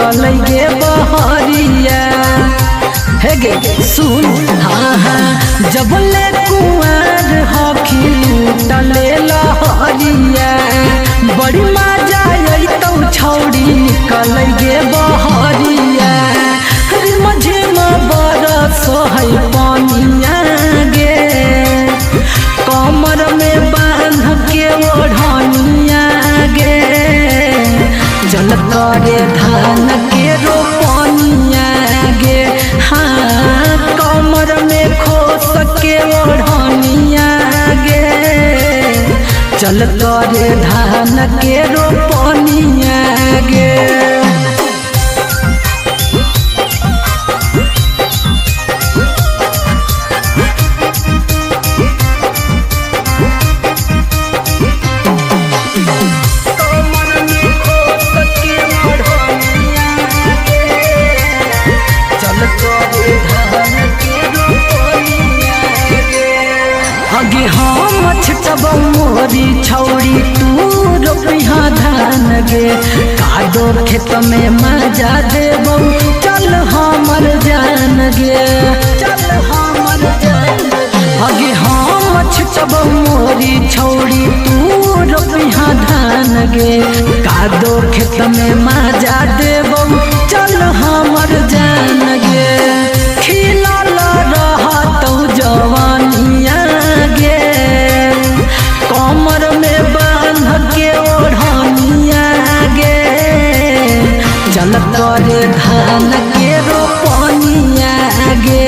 निकल गे बहरिया। हे गे सुन हाँ हाँ जब ले कुआर हखी लूटले लहरिया। बड़ी मजा आई तो छौड़ी निकल गे बहरिया। मझे में बरस है पानिया गे कमर में बांध के ओढ़निया गे। जल करे धान के रोपनिया गे हाँ कमर में खोस के ओढ़निया गे। जल करे धान के रोपनिया गे। आगे हम छटब मोरी छौड़ी तू रोपिहा धान गे। कादो खेत में मजा देबौ चल हमर जान गे चल हमर जान। आगे हम छटब मोरी छौड़ी तू रोपिहा धान गे। कादो खेत में मजा देबौ चल हमर जान गे। खिलल रहतौ जवानिया गे कमर में बांध के ओढ़निया गे। चल करे धान के रोपनिया गे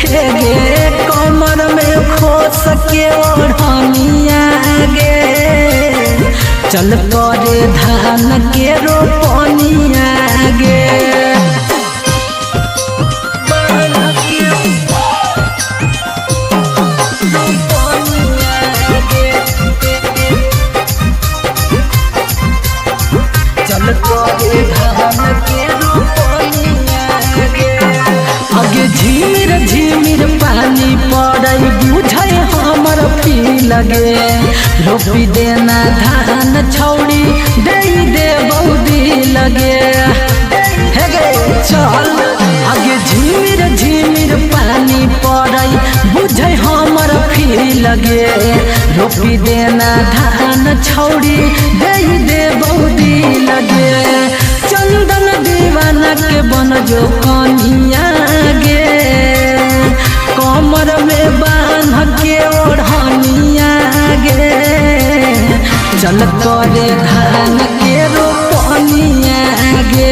हे गे कमर में खोस के ओढ़निया गे। चल करे धान के रोपनिया गे। आगे झिमिर झिमिर पानी पड़ै बुझै हमर फी लगे। रोपी देना धान छौड़ी दे बौदी लगे। हे गे चल आगे झिमिर झिमिर पानी पड़ै बुझै हमर फी लगे। रोपी देना धान छौड़ी दे बौदी लगे। चंदन दीवाना के बन जो कनिया गे कमर में बांध के ओढ़निया गे। चल करे धान के रोपनिया गे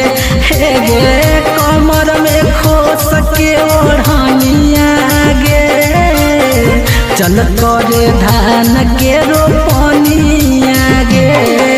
हे गे कमर में खोस के ओढ़निया गे। चल करे धान के रोपनिया गे।